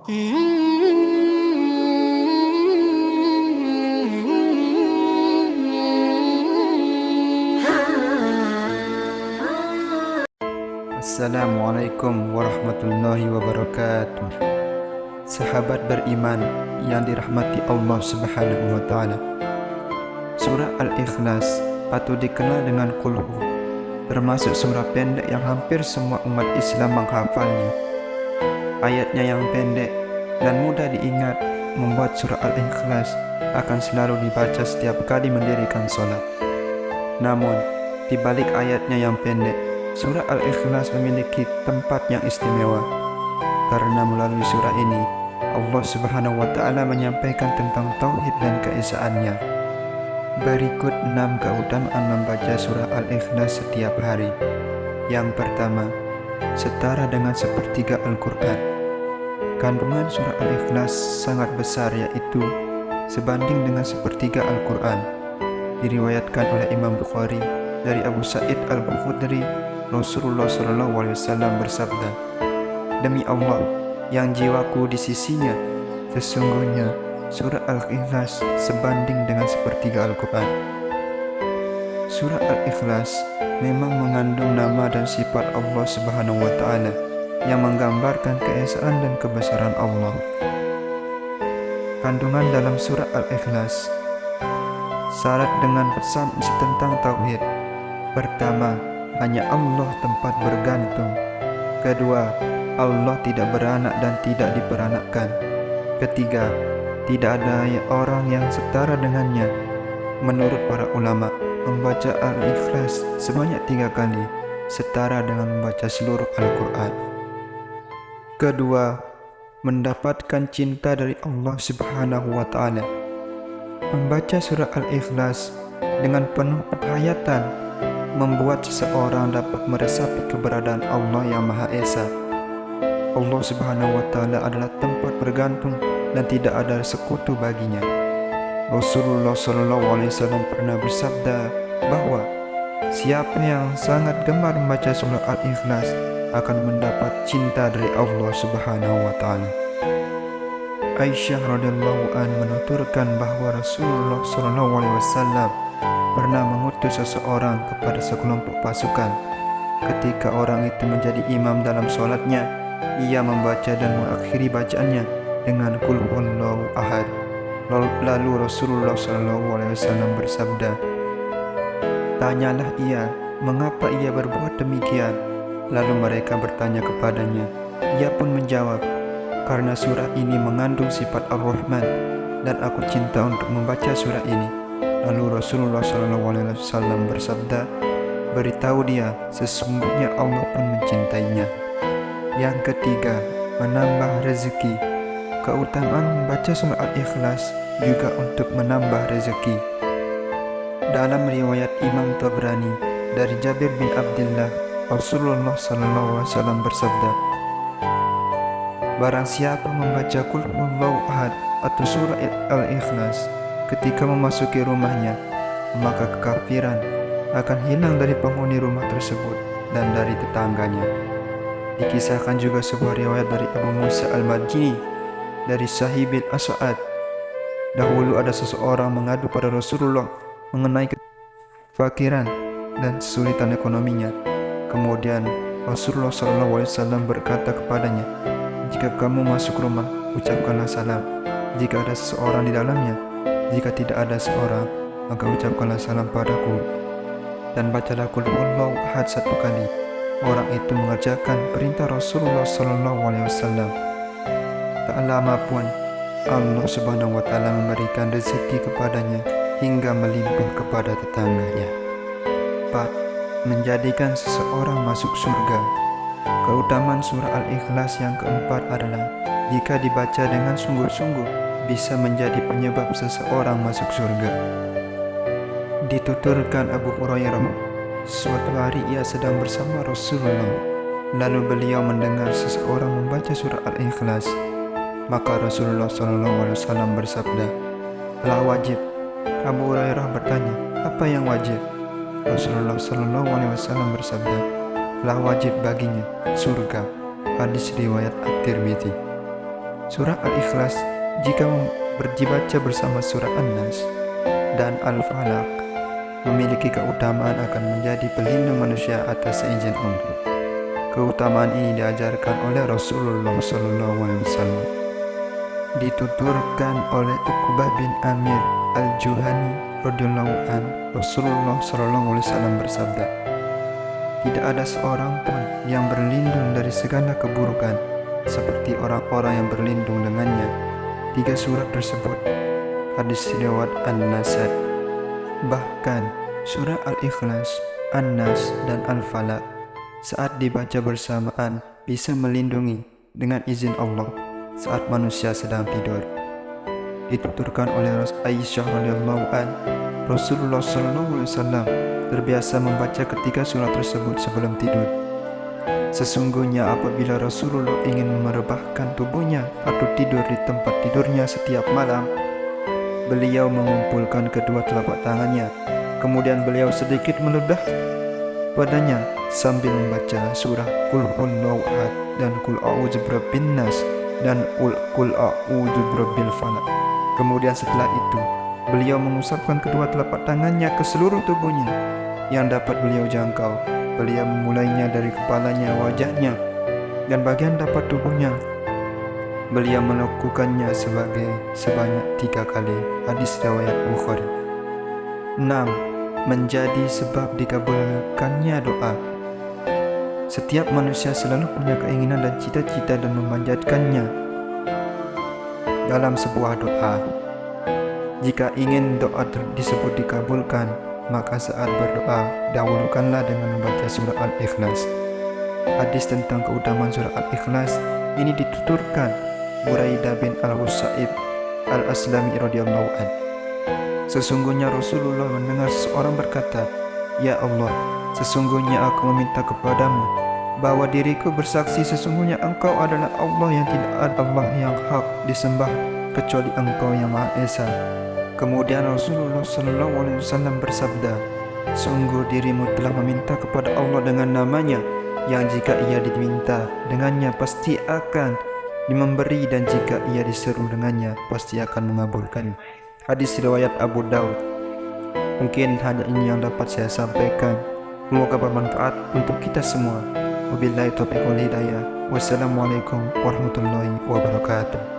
Assalamualaikum warahmatullahi wabarakatuh. Sahabat beriman yang dirahmati Allah Subhanahu wa taala. Surah Al-Ikhlas patut dikenal dengan Qul Hu, termasuk surah pendek yang hampir semua umat Islam menghafalnya. Ayatnya yang pendek dan mudah diingat membuat surah Al-Ikhlas akan selalu dibaca setiap kali mendirikan sholat. Namun, di balik ayatnya yang pendek, surah Al-Ikhlas memiliki tempat yang istimewa, karena melalui surah ini Allah Subhanahu wa taala menyampaikan tentang tauhid dan keesaannya. Berikut 6 keutamaan membaca surah Al-Ikhlas setiap hari. Yang pertama, setara dengan sepertiga Al-Quran. Kandungan surah Al-Ikhlas sangat besar, yaitu sebanding dengan sepertiga Al-Quran. Diriwayatkan oleh Imam Bukhari dari Abu Sa'id Al-Khudri, Rasulullah SAW bersabda, "Demi Allah yang jiwaku di sisinya, sesungguhnya surah Al-Ikhlas sebanding dengan sepertiga Al-Quran." Surah Al-Ikhlas memang mengandung nama dan sifat Allah Subhanahu wa taala yang menggambarkan keesaan dan kebesaran Allah. Kandungan dalam surah Al-Ikhlas syarat dengan pesan tentang tauhid. Pertama, hanya Allah tempat bergantung. Kedua, Allah tidak beranak dan tidak diperanakkan. Ketiga, tidak ada orang yang setara dengannya. Menurut para ulama, membaca Al-Ikhlas sebanyak 3 kali setara dengan membaca seluruh Al-Quran. Kedua, mendapatkan cinta dari Allah Subhanahu wa taala. Membaca surah Al-Ikhlas dengan penuh penghayatan membuat seseorang dapat meresapi keberadaan Allah yang Maha Esa. Allah Subhanahu wa taala adalah tempat bergantung dan tidak ada sekutu baginya. Rasulullah SAW pernah bersabda bahwa siapa yang sangat gemar membaca surah Al-Ikhlas akan mendapat cinta dari Allah Subhanahu wa taala. Aisyah radhiyallahu an menuturkan bahwa Rasulullah SAW pernah mengutus seseorang kepada sekelompok pasukan. Ketika orang itu menjadi imam dalam sholatnya, ia membaca dan mengakhiri bacaannya dengan Qul huwallahu ahad. Lalu Rasulullah SAW bersabda, "Tanyalah ia, mengapa ia berbuat demikian?" Lalu mereka bertanya kepadanya. Ia pun menjawab, "Karena surah ini mengandung sifat Ar-Rahman, dan aku cinta untuk membaca surah ini." Lalu Rasulullah SAW bersabda, "Beritahu dia, sesungguhnya Allah pun mencintainya." Yang ketiga, menambah rezeki. Keutamaan membaca surah Al-Ikhlas juga untuk menambah rezeki. Dalam riwayat Imam Tabrani dari Jabir bin Abdullah, Rasulullah SAW bersabda, "Barang siapa membaca Qul huwallahu ahad atau surah Al-Ikhlas ketika memasuki rumahnya, maka kekafiran akan hilang dari penghuni rumah tersebut dan dari tetangganya." Dikisahkan juga sebuah riwayat dari Abu Musa Al-Madini dari Sahibil As'ad. Dahulu ada seseorang mengadu pada Rasulullah mengenai kefakiran dan kesulitan ekonominya. Kemudian Rasulullah SAW berkata kepadanya, "Jika kamu masuk rumah, ucapkanlah salam jika ada seseorang di dalamnya. Jika tidak ada seorang, maka ucapkanlah salam padaku. Dan bacalah Qul huwallahu ahad 1 kali." Orang itu mengerjakan perintah Rasulullah SAW. Tak lama pun Allah Subhanahu wa taala memberikan rezeki kepadanya hingga melimpah kepada tetangganya. 4. Menjadikan seseorang masuk surga. Keutamaan surah Al-Ikhlas yang keempat adalah jika dibaca dengan sungguh-sungguh bisa menjadi penyebab seseorang masuk surga. Dituturkan Abu Hurairah, suatu hari ia sedang bersama Rasulullah, lalu beliau mendengar seseorang membaca surah Al-Ikhlas. Maka Rasulullah SAW bersabda, "Telah wajib." Abu Hurairah bertanya, "Apa yang wajib?" Rasulullah SAW bersabda, "Telah wajib baginya surga." Hadis riwayat At-Tirmidzi. Surah Al-Ikhlas jika dibaca bersama surah An-Nas dan Al-Falaq memiliki keutamaan akan menjadi pelindung manusia atas seizin Allah. Keutamaan ini diajarkan oleh Rasulullah SAW. Dituturkan oleh Uqbah bin Amir Al-Juhani radhiyallahu an, Rasulullah SAW bersabda, "Tidak ada seorang pun yang berlindung dari segala keburukan seperti orang-orang yang berlindung dengannya." 3 surat tersebut hadis riwayat An-Nasai. Bahkan surah Al-Ikhlas, An-Nas dan Al-Falaq saat dibaca bersamaan bisa melindungi dengan izin Allah saat manusia sedang tidur. Dituturkan oleh Aisyah radhiyallahu an, Rasulullah SAW terbiasa membaca ketiga surat tersebut sebelum tidur. Sesungguhnya apabila Rasulullah ingin merebahkan tubuhnya atau tidur di tempat tidurnya setiap malam, beliau mengumpulkan kedua telapak tangannya, kemudian beliau sedikit meludah padanya sambil membaca surah Qul Huwallahu Ahad dan Qul A'udzu Birabbin Nas dan Qul A'udzu Birabbil Falaq. Kemudian setelah itu, beliau mengusapkan kedua telapak tangannya ke seluruh tubuhnya yang dapat beliau jangkau. Beliau memulainya dari kepalanya, wajahnya, dan bagian dapat tubuhnya. Beliau melakukannya sebanyak 3 kali. Hadis riwayat Bukhari. 6. Menjadi sebab dikabulkannya doa. Setiap manusia selalu punya keinginan dan cita-cita dan memanjatkannya dalam sebuah doa. Jika ingin doa disebut dikabulkan, maka saat berdoa dahulukanlah dengan membaca surah Al-Ikhlas. Hadis tentang keutamaan surah Al-Ikhlas ini dituturkan Buraidah bin Al-Husayb Al-Aslami radhiyallahu an. Sesungguhnya Rasulullah mendengar seseorang berkata, "Ya Allah, sesungguhnya aku meminta kepadamu bahwa diriku bersaksi sesungguhnya Engkau adalah Allah yang tidak ada Allah yang hak disembah kecuali Engkau yang Maha Esa." Kemudian Rasulullah SAW bersabda, "Sungguh dirimu telah meminta kepada Allah dengan namanya yang jika ia diminta dengannya pasti akan memberi dan jika ia diseru dengannya pasti akan mengabulkan." Hadis riwayat Abu Daud. Mungkin hanya ini yang dapat saya sampaikan. Semoga bermanfaat untuk kita semua. Wabillahi taufiq wal hidayah. Wassalamualaikum warahmatullahi wabarakatuh.